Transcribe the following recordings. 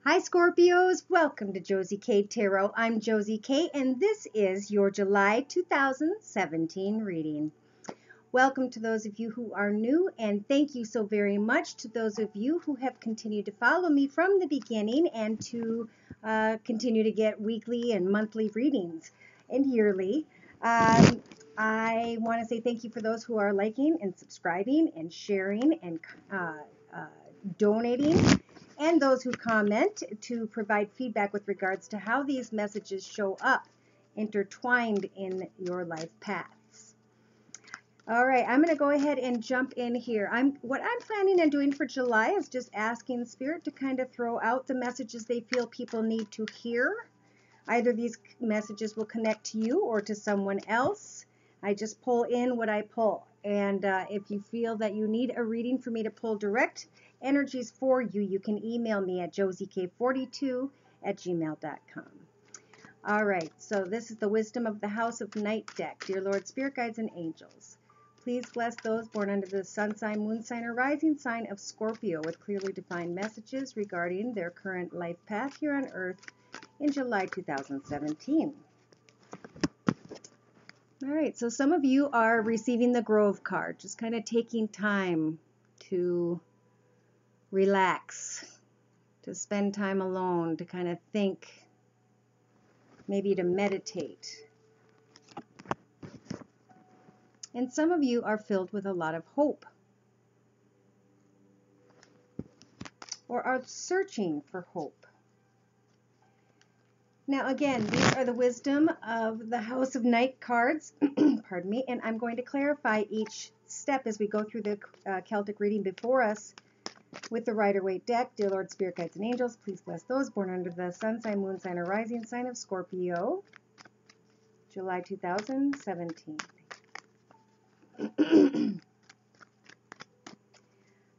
Hi Scorpios, welcome to Josie K Tarot. I'm Josie K and this is your July 2017 reading. Welcome to those of you who are new, and thank you so very much to those of you who have continued to follow me from the beginning and to continue to get weekly and monthly readings and yearly. I want to say thank you for those who are liking and subscribing and sharing and donating, and those who comment to provide feedback with regards to how these messages show up intertwined in your life paths. All right, I'm going to go ahead and jump in here. What I'm planning on doing for July is just asking Spirit to kind of throw out the messages they feel people need to hear. Either these messages will connect to you or to someone else. I just pull in what I pull. And if you feel that you need a reading for me to pull direct energies for you, you can email me at josiek42@gmail.com. All right, so this is the Wisdom of the House of Night deck. Dear Lord, Spirit Guides, and Angels, please bless those born under the sun sign, moon sign, or rising sign of Scorpio with clearly defined messages regarding their current life path here on Earth in July 2017. All right, so some of you are receiving the Grove card, just kind of taking time to relax, to spend time alone, to kind of think, maybe to meditate. And some of you are filled with a lot of hope, or are searching for hope. Now again, these are the Wisdom of the House of Night cards, pardon me, and I'm going to clarify each step as we go through the Celtic reading before us with the Rider-Waite deck. Dear Lord, Spirit Guides, and Angels, please bless those born under the sun sign, moon sign, or rising sign of Scorpio, July 2017.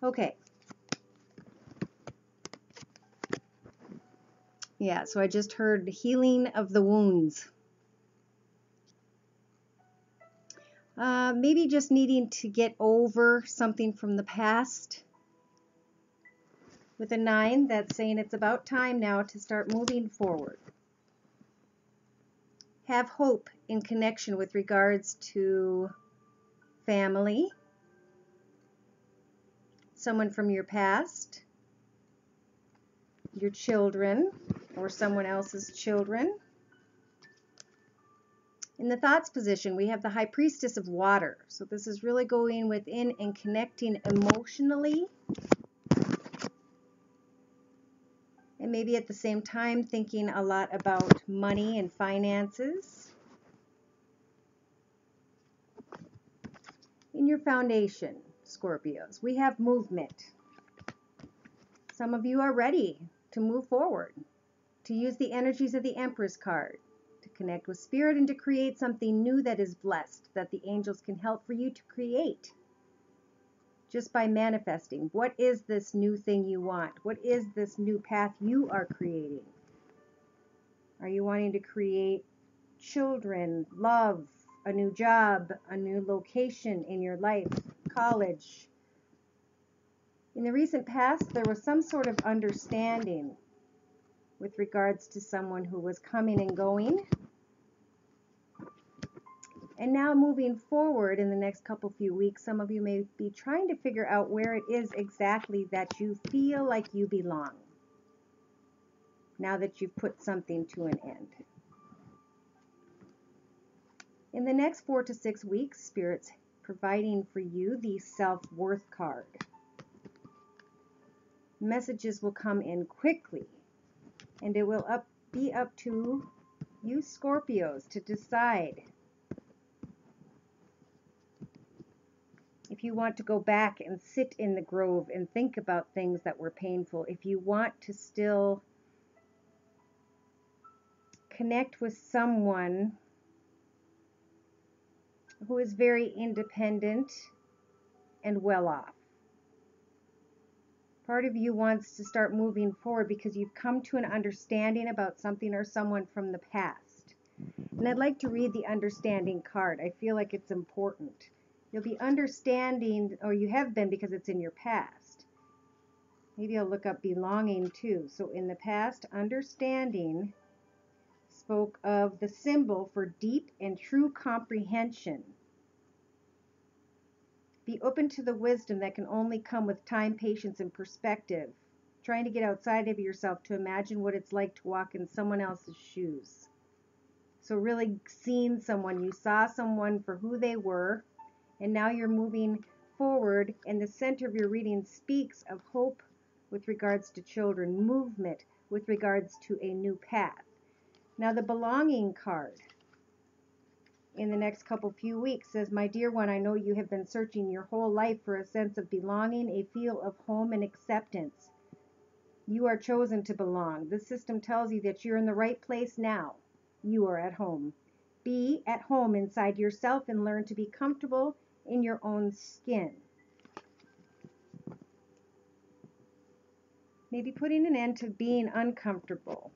Okay. Yeah, so I just heard healing of the wounds. Maybe just needing to get over something from the past. With a 9, that's saying it's about time now to start moving forward. Have hope in connection with regards to family, someone from your past, your children, or someone else's children. In the thoughts position, we have the High Priestess of Water. So this is really going within and connecting emotionally. And maybe at the same time thinking a lot about money and finances. In your foundation, Scorpios, we have movement. Some of you are ready to move forward, to use the energies of the Empress card, to connect with Spirit and to create something new that is blessed, that the angels can help for you to create. Just by manifesting. What is this new thing you want? What is this new path you are creating? Are you wanting to create children, love, a new job, a new location in your life, college? In the recent past, there was some sort of understanding with regards to someone who was coming and going. And now moving forward in the next few weeks, some of you may be trying to figure out where it is exactly that you feel like you belong, now that you've put something to an end. In the next 4 to 6 weeks, Spirit's providing for you the self-worth card. Messages will come in quickly, and it will be up to you Scorpios to decide if you want to go back and sit in the grove and think about things that were painful, if you want to still connect with someone who is very independent and well off. Part of you wants to start moving forward because you've come to an understanding about something or someone from the past. And I'd like to read the understanding card. I feel like it's important. You'll be understanding, or you have been because it's in your past. Maybe I'll look up belonging too. So in the past, understanding spoke of the symbol for deep and true comprehension. Be open to the wisdom that can only come with time, patience, and perspective. Trying to get outside of yourself to imagine what it's like to walk in someone else's shoes. So really seeing someone, you saw someone for who they were, and now you're moving forward, and the center of your reading speaks of hope with regards to children, movement with regards to a new path. Now the belonging card in the next few weeks says, my dear one, I know you have been searching your whole life for a sense of belonging, a feel of home and acceptance. You are chosen to belong. This system tells you that you're in the right place now. You are at home. Be at home inside yourself and learn to be comfortable in your own skin. Maybe putting an end to being uncomfortable.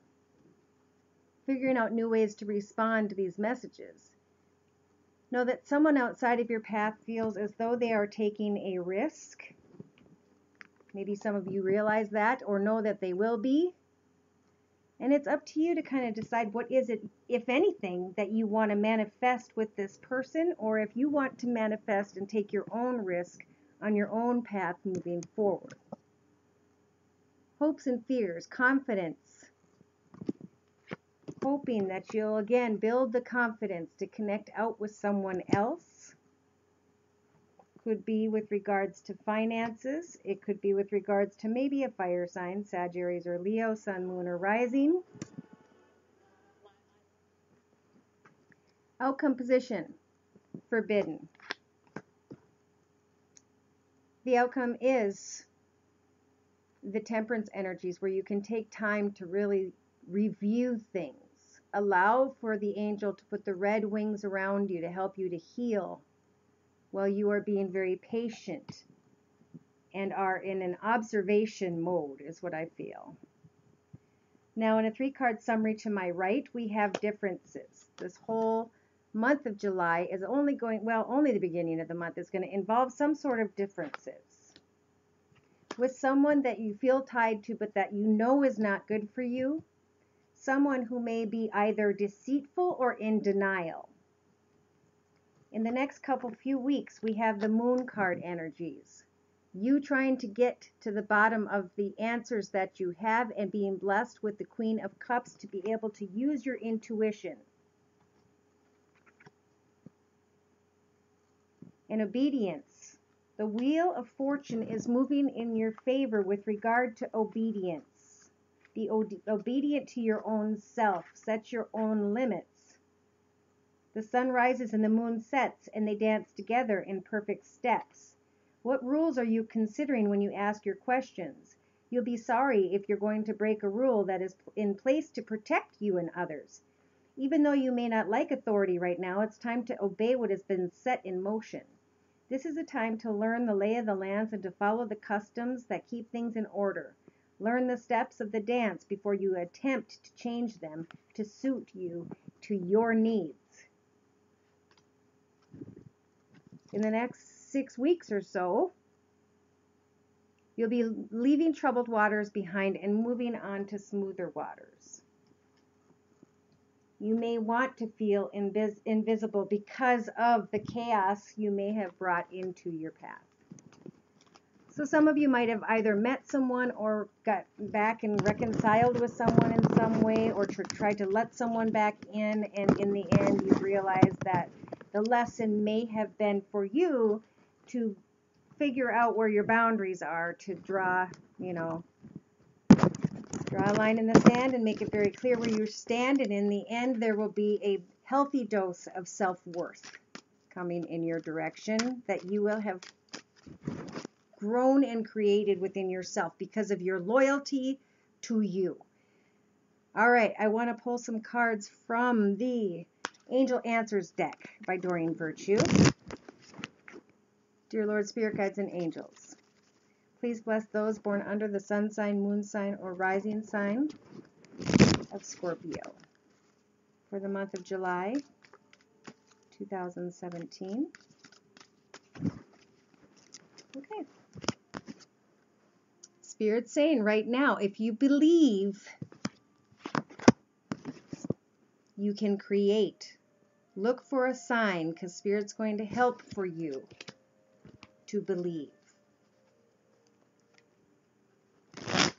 Figuring out new ways to respond to these messages. Know that someone outside of your path feels as though they are taking a risk. Maybe some of you realize that or know that they will be. And it's up to you to kind of decide what is it, if anything, that you want to manifest with this person, or if you want to manifest and take your own risk on your own path moving forward. Hopes and fears, confidence. Hoping that you'll again build the confidence to connect out with someone else. Could be with regards to finances. It could be with regards to maybe a fire sign, Sagittarius or Leo, sun, moon, or rising. Outcome position, forbidden. The outcome is the temperance energies, where you can take time to really review things. Allow for the angel to put the red wings around you to help you to heal while you are being very patient and are in an observation mode, is what I feel. Now, in a 3-card summary to my right, we have differences. This whole month of July is only the beginning of the month is going to involve some sort of differences. With someone that you feel tied to, but that you know is not good for you. Someone who may be either deceitful or in denial. In the next few weeks, we have the moon card energies. You trying to get to the bottom of the answers that you have and being blessed with the Queen of Cups to be able to use your intuition. In obedience, the wheel of fortune is moving in your favor with regard to obedience. Be obedient to your own self. Set your own limits. The sun rises and the moon sets, and they dance together in perfect steps. What rules are you considering when you ask your questions? You'll be sorry if you're going to break a rule that is in place to protect you and others. Even though you may not like authority right now, it's time to obey what has been set in motion. This is a time to learn the lay of the lands and to follow the customs that keep things in order. Learn the steps of the dance before you attempt to change them to suit you, to your needs. In the next 6 weeks or so, you'll be leaving troubled waters behind and moving on to smoother waters. You may want to feel invisible because of the chaos you may have brought into your path. So some of you might have either met someone or got back and reconciled with someone in some way, or tried to let someone back in, and in the end you realize that the lesson may have been for you to figure out where your boundaries are, to draw a line in the sand and make it very clear where you stand, and in the end there will be a healthy dose of self-worth coming in your direction that you will have grown and created within yourself because of your loyalty to you. All right, I want to pull some cards from the Angel Answers deck by Doreen Virtue. Dear Lord, Spirit Guides, and Angels, please bless those born under the sun sign, moon sign, or rising sign of Scorpio for the month of July 2017. Okay. Spirit's saying right now, if you believe, you can create. Look for a sign, because Spirit's going to help for you to believe.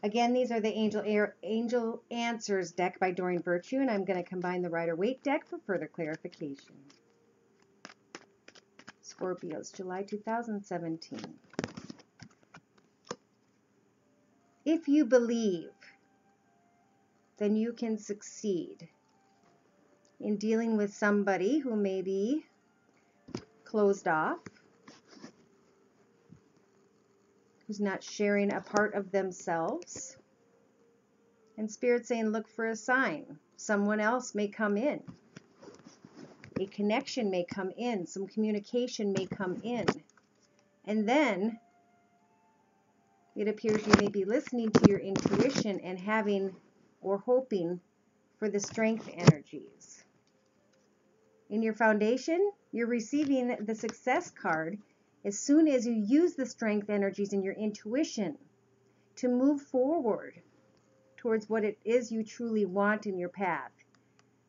Again, these are the Angel Answers deck by Doreen Virtue, and I'm going to combine the Rider-Waite deck for further clarification. Scorpios, July 2017. If you believe, then you can succeed in dealing with somebody who may be closed off, who's not sharing a part of themselves. And Spirit's saying, look for a sign. Someone else may come in. A connection may come in. Some communication may come in. And then it appears you may be listening to your intuition and having or hoping for the strength energies. In your foundation, you're receiving the success card as soon as you use the strength energies in your intuition to move forward towards what it is you truly want in your path.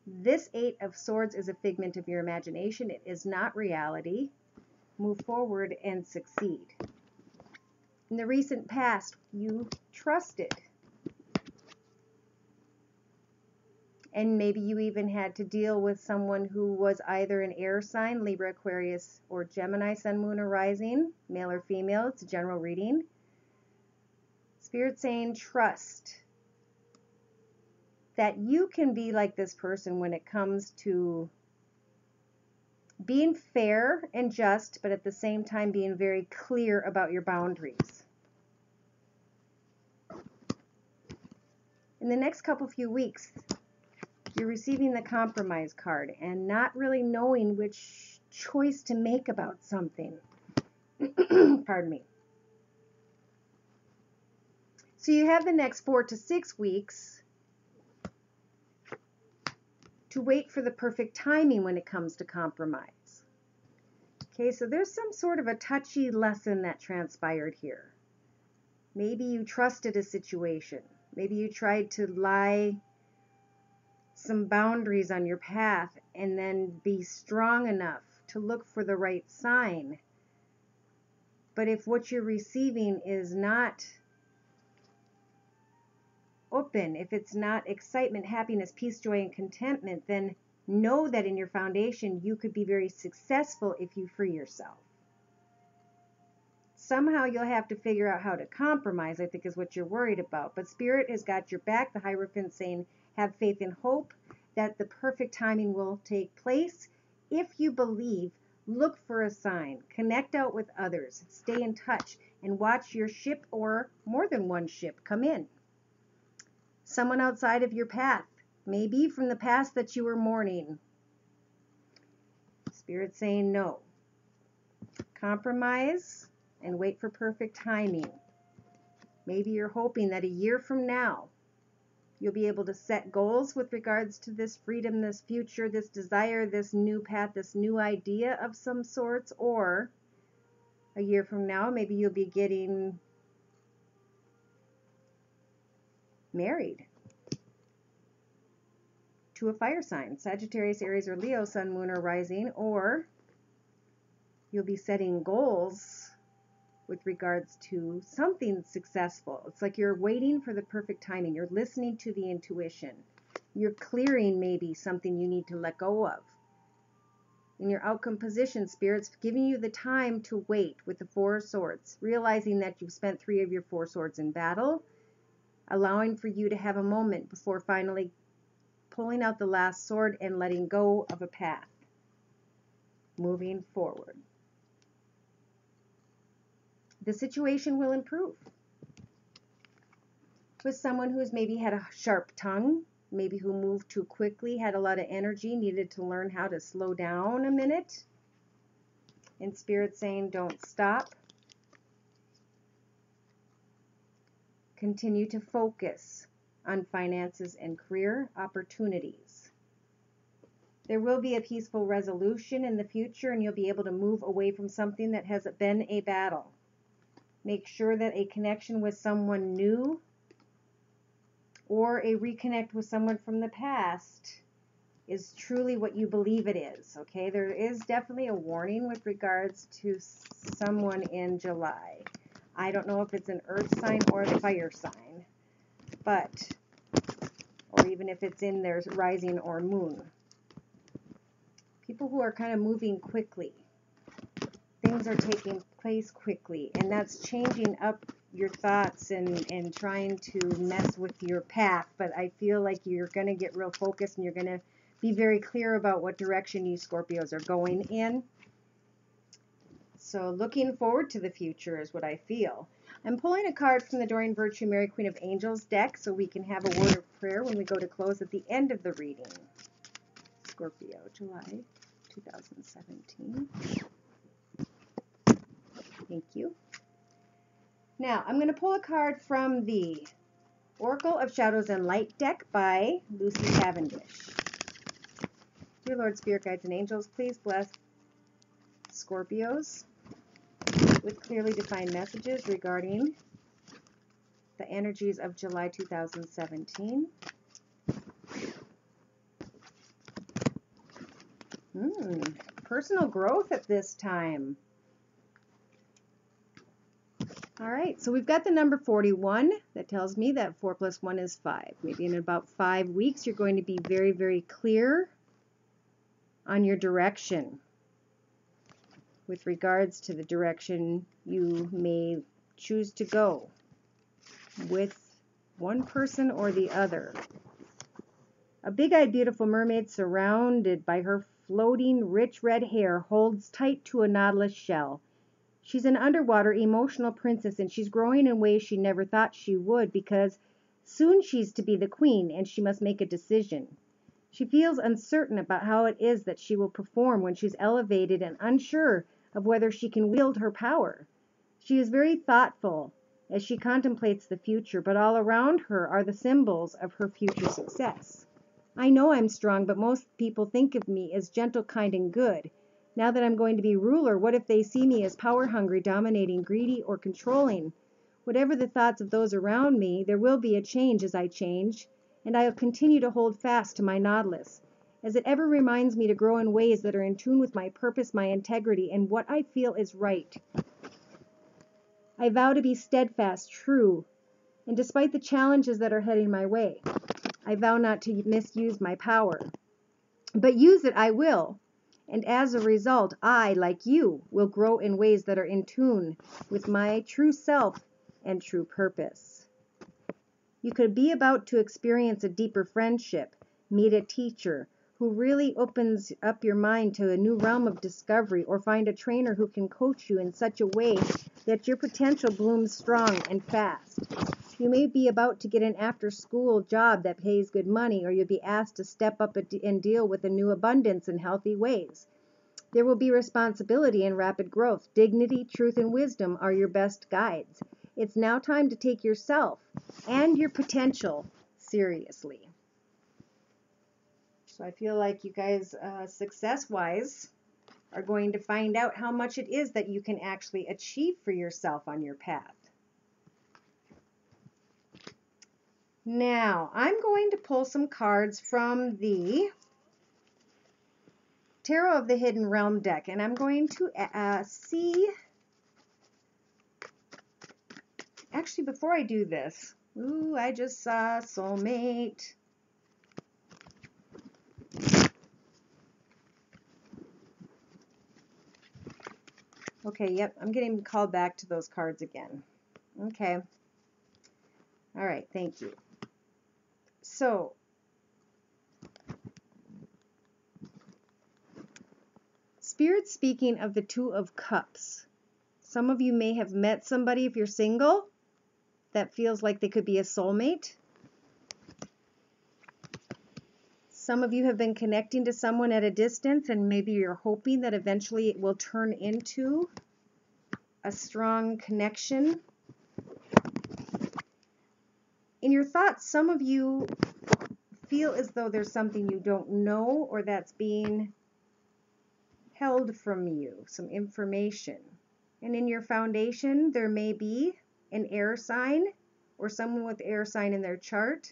This Eight of Swords is a figment of your imagination. It is not reality. Move forward and succeed. In the recent past, you trusted. And maybe you even had to deal with someone who was either an air sign, Libra, Aquarius, or Gemini, Sun, Moon, or Rising, male or female. It's a general reading. Spirit saying trust that you can be like this person when it comes to being fair and just, but at the same time being very clear about your boundaries. In the next few weeks, you're receiving the compromise card and not really knowing which choice to make about something. Pardon me. So you have the next 4 to 6 weeks to wait for the perfect timing when it comes to compromise. Okay, so there's some sort of a touchy lesson that transpired here. Maybe you trusted a situation. Maybe you tried to lie some boundaries on your path and then be strong enough to look for the right sign. But if what you're receiving is not open, if it's not excitement, happiness, peace, joy, and contentment, then know that in your foundation you could be very successful if you free yourself. Somehow you'll have to figure out how to compromise, I think is what you're worried about. But Spirit has got your back. The Hierophant saying, have faith and hope that the perfect timing will take place. If you believe, look for a sign, connect out with others, stay in touch, and watch your ship or more than one ship come in. Someone outside of your path, maybe from the past that you were mourning. Spirit saying no. Compromise and wait for perfect timing. Maybe you're hoping that a year from now, you'll be able to set goals with regards to this freedom, this future, this desire, this new path, this new idea of some sorts. Or a year from now, maybe you'll be getting married to a fire sign, Sagittarius, Aries, or Leo, Sun, Moon, or Rising. Or you'll be setting goals with regards to something successful. It's like you're waiting for the perfect timing. You're listening to the intuition. You're clearing maybe something you need to let go of. In your outcome position, Spirit's giving you the time to wait with the Four of Swords, realizing that you've spent 3 of your 4 swords in battle, allowing for you to have a moment before finally pulling out the last sword and letting go of a path, moving forward. The situation will improve. With someone who's maybe had a sharp tongue, maybe who moved too quickly, had a lot of energy, needed to learn how to slow down a minute. And Spirit saying, don't stop. Continue to focus on finances and career opportunities. There will be a peaceful resolution in the future, and you'll be able to move away from something that has been a battle. Make sure that a connection with someone new or a reconnect with someone from the past is truly what you believe it is, okay? There is definitely a warning with regards to someone in July. I don't know if it's an earth sign or a fire sign, but, or even if it's in their rising or moon. People who are kind of moving quickly. Things are taking place quickly, and that's changing up your thoughts and trying to mess with your path. But I feel like you're going to get real focused and you're going to be very clear about what direction you Scorpios are going in. So looking forward to the future is what I feel. I'm pulling a card from the Doreen Virtue Mary Queen of Angels deck so we can have a word of prayer when we go to close at the end of the reading. Scorpio, July 2017. Thank you. Now, I'm going to pull a card from the Oracle of Shadows and Light deck by Lucy Cavendish. Dear Lord, Spirit Guides, and Angels, please bless Scorpios with clearly defined messages regarding the energies of July 2017. Personal growth at this time. All right, so we've got the number 41 that tells me that 4 plus 1 is 5. Maybe in about 5 weeks, you're going to be very, very clear on your direction with regards to the direction you may choose to go with one person or the other. A big-eyed, beautiful mermaid surrounded by her floating, rich red hair holds tight to a knotless shell. She's an underwater emotional princess, and she's growing in ways she never thought she would, because soon she's to be the queen and she must make a decision. She feels uncertain about how it is that she will perform when she's elevated and unsure of whether she can wield her power. She is very thoughtful as she contemplates the future, but all around her are the symbols of her future success. I know I'm strong, but most people think of me as gentle, kind, and good. Now that I'm going to be ruler, what if they see me as power-hungry, dominating, greedy, or controlling? Whatever the thoughts of those around me, there will be a change as I change, and I'll continue to hold fast to my nautilus, as it ever reminds me to grow in ways that are in tune with my purpose, my integrity, and what I feel is right. I vow to be steadfast, true, and despite the challenges that are heading my way, I vow not to misuse my power. But use it I will. And as a result, I, like you, will grow in ways that are in tune with my true self and true purpose. You could be about to experience a deeper friendship, meet a teacher who really opens up your mind to a new realm of discovery, or find a trainer who can coach you in such a way that your potential blooms strong and fast. You may be about to get an after-school job that pays good money, or you'll be asked to step up and deal with a new abundance in healthy ways. There will be responsibility and rapid growth. Dignity, truth, and wisdom are your best guides. It's now time to take yourself and your potential seriously. So I feel like you guys, success-wise, are going to find out how much it is that you can actually achieve for yourself on your path. Now, I'm going to pull some cards from the Tarot of the Hidden Realm deck, and I'm going to see... Actually, before I do this, I just saw soulmate. Okay, yep, I'm getting called back to those cards again. Okay. All right, thank you. So, Spirit speaking of the Two of Cups. Some of you may have met somebody, if you're single, that feels like they could be a soulmate. Some of you have been connecting to someone at a distance, and maybe you're hoping that eventually it will turn into a strong connection. In your thoughts, some of you feel as though there's something you don't know, or that's being held from you, some information. And in your foundation, there may be an air sign or someone with air sign in their chart.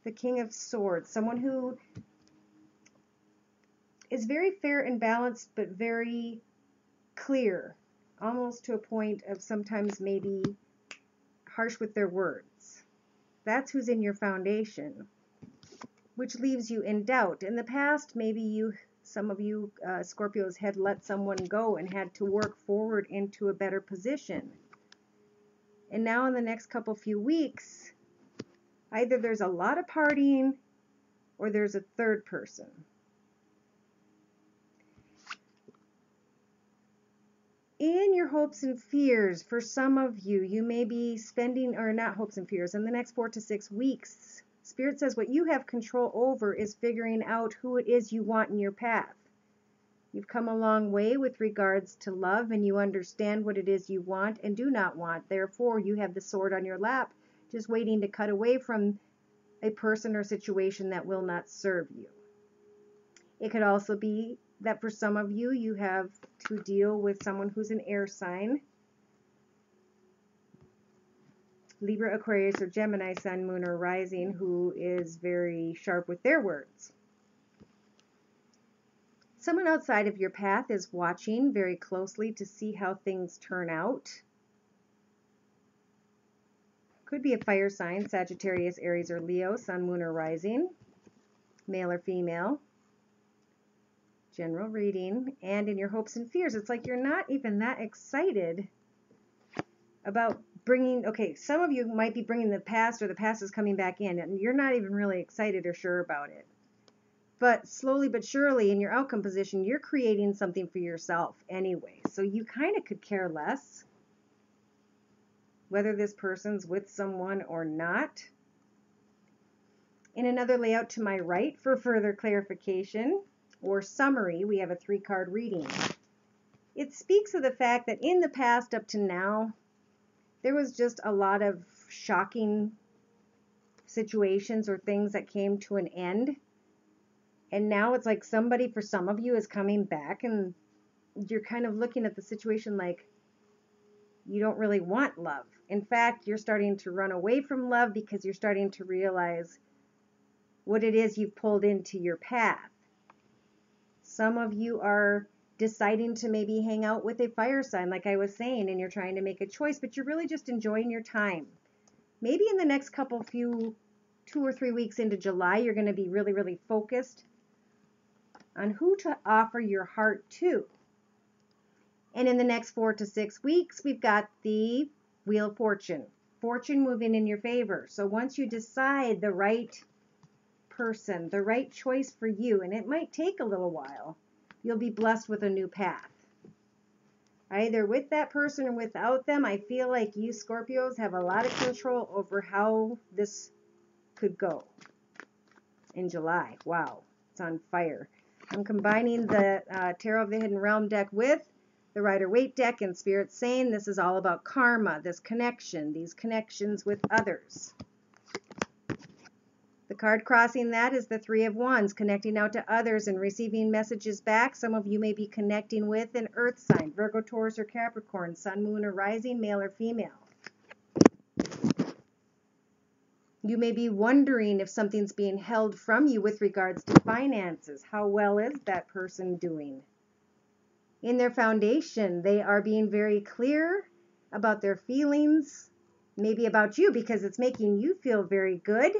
The King of Swords, someone who is very fair and balanced, but very clear, almost to a point of sometimes maybe harsh with their words. That's who's in your foundation, which leaves you in doubt. In the past, maybe some of you Scorpios had let someone go and had to work forward into a better position. And now in the next few weeks, either there's a lot of partying or there's a third person. In your hopes and fears, for some of you, you may be spending, or not hopes and fears, in the next 4 to 6 weeks, Spirit says what you have control over is figuring out who it is you want in your path. You've come a long way with regards to love, and you understand what it is you want and do not want. Therefore, you have the sword on your lap, just waiting to cut away from a person or situation that will not serve you. It could also be that for some of you, you have to deal with someone who's an air sign. Libra, Aquarius, or Gemini, Sun, Moon, or Rising, who is very sharp with their words. Someone outside of your path is watching very closely to see how things turn out. Could be a fire sign, Sagittarius, Aries, or Leo, Sun, Moon, or Rising, male or female. General reading. And in your hopes and fears, it's like you're not even that excited about bringing, okay, some of you might be bringing the past, or the past is coming back in, and you're not even really excited or sure about it. But slowly but surely in your outcome position, you're creating something for yourself anyway. So you kind of could care less whether this person's with someone or not. In another layout to my right for further clarification or summary, we have a 3-card reading. It speaks of the fact that in the past up to now, there was just a lot of shocking situations or things that came to an end. And now it's like somebody, for some of you, is coming back, and you're kind of looking at the situation like you don't really want love. In fact, you're starting to run away from love because you're starting to realize what it is you've pulled into your path. Some of you are deciding to maybe hang out with a fire sign, like I was saying, and you're trying to make a choice, but you're really just enjoying your time. Maybe in the next 2 or 3 weeks into July, you're going to be really, really focused on who to offer your heart to. And in the next 4 to 6 weeks, we've got the Wheel of Fortune. Fortune moving in your favor. So once you decide the right person, the right choice for you, and it might take a little while, you'll be blessed with a new path. Either with that person or without them, I feel like you Scorpios have a lot of control over how this could go in July. Wow, it's on fire. I'm combining the Tarot of the Hidden Realm deck with the Rider-Waite deck, and Spirit saying this is all about karma, this connection, these connections with others. The card crossing that is the 3 of Wands, connecting out to others and receiving messages back. Some of you may be connecting with an earth sign, Virgo, Taurus, or Capricorn, Sun, Moon, or Rising, male or female. You may be wondering if something's being held from you with regards to finances. How well is that person doing? In their foundation, they are being very clear about their feelings, maybe about you, because it's making you feel very good.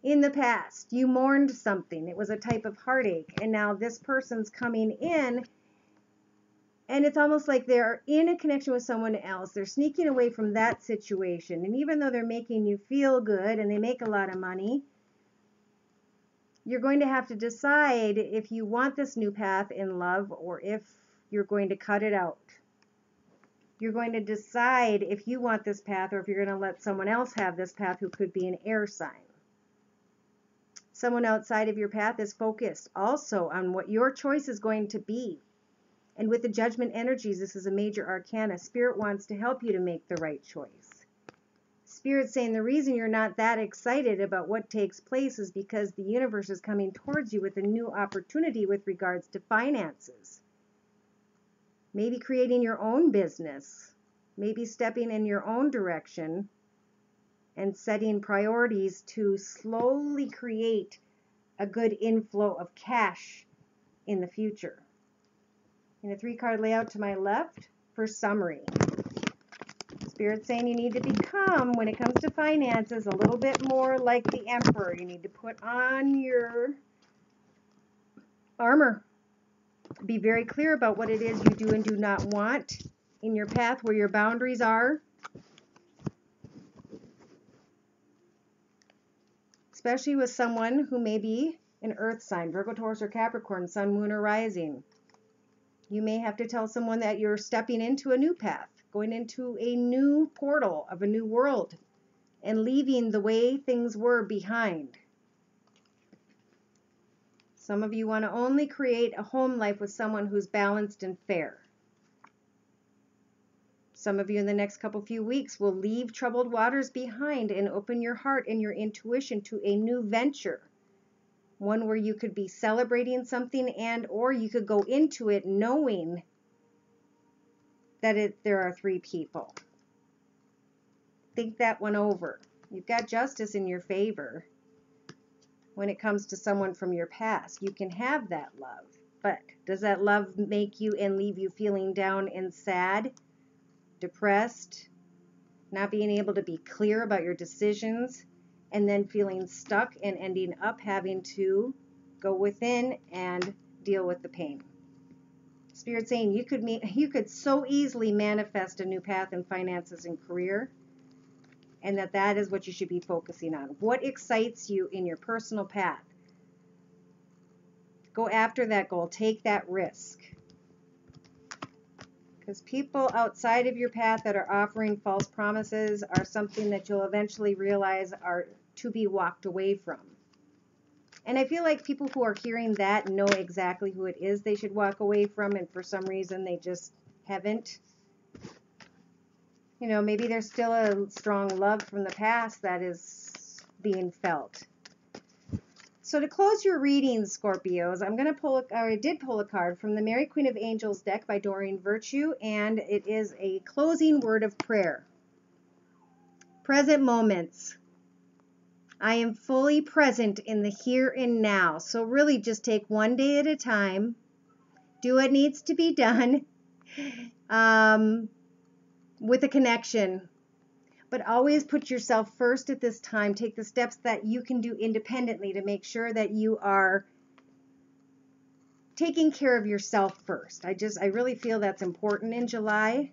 In the past, you mourned something. It was a type of heartache, and now this person's coming in, and it's almost like they're in a connection with someone else. They're sneaking away from that situation, and even though they're making you feel good and they make a lot of money, you're going to have to decide if you want this new path in love or if you're going to cut it out. You're going to decide if you want this path or if you're going to let someone else have this path who could be an air sign. Someone outside of your path is focused also on what your choice is going to be. And with the Judgment energies, this is a major arcana. Spirit wants to help you to make the right choice. Spirit's saying the reason you're not that excited about what takes place is because the universe is coming towards you with a new opportunity with regards to finances. maybe creating your own business, maybe stepping in your own direction and setting priorities to slowly create a good inflow of cash in the future. In a 3-card layout to my left for summary. Spirit's saying you need to become, when it comes to finances, a little bit more like the Emperor. You need to put on your armor. Be very clear about what it is you do and do not want in your path, where your boundaries are. Especially with someone who may be an earth sign, Virgo, Taurus, or Capricorn, sun, moon, or rising. You may have to tell someone that you're stepping into a new path, going into a new portal of a new world, and leaving the way things were behind. Some of you want to only create a home life with someone who's balanced and fair. Some of you in the next few weeks will leave troubled waters behind and open your heart and your intuition to a new venture. One where you could be celebrating something, and or you could go into it knowing that there are 3 people. Think that one over. You've got justice in your favor when it comes to someone from your past. You can have that love, but does that love make you and leave you feeling down and sad, depressed, not being able to be clear about your decisions, and then feeling stuck and ending up having to go within and deal with the pain? Spirit saying you could so easily manifest a new path in finances and career, and that is what you should be focusing on. What excites you in your personal path? Go after that goal. Take that risk. Because people outside of your path that are offering false promises are something that you'll eventually realize are to be walked away from. And I feel like people who are hearing that know exactly who it is they should walk away from, and for some reason they just haven't. You know, maybe there's still a strong love from the past that is being felt. So to close your readings, Scorpios, I did pull a card from the Mary Queen of Angels deck by Doreen Virtue, and it is a closing word of prayer. Present moments. I am fully present in the here and now. So really just take one day at a time. Do what needs to be done with a connection. But always put yourself first at this time. Take the steps that you can do independently to make sure that you are taking care of yourself first. I really feel that's important in July.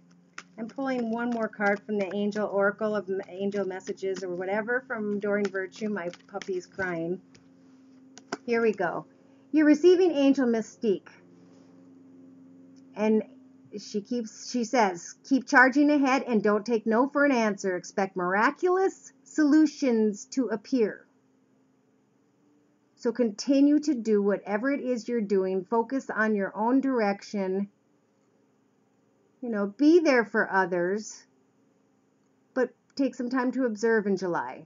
I'm pulling one more card from the Angel Oracle of Angel Messages or whatever from Doreen Virtue. My puppy's crying. Here we go. You're receiving Angel Mystique. And she says, keep charging ahead and don't take no for an answer. Expect miraculous solutions to appear. So continue to do whatever it is you're doing. Focus on your own direction. You know, be there for others, but take some time to observe in July.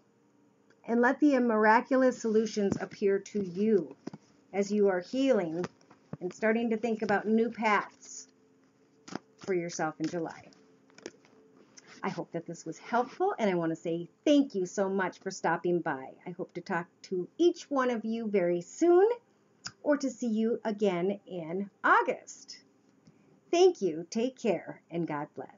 And let the miraculous solutions appear to you as you are healing and starting to think about new paths for yourself in July. I hope that this was helpful, and I want to say thank you so much for stopping by. I hope to talk to each one of you very soon, or to see you again in August. Thank you, take care, and God bless.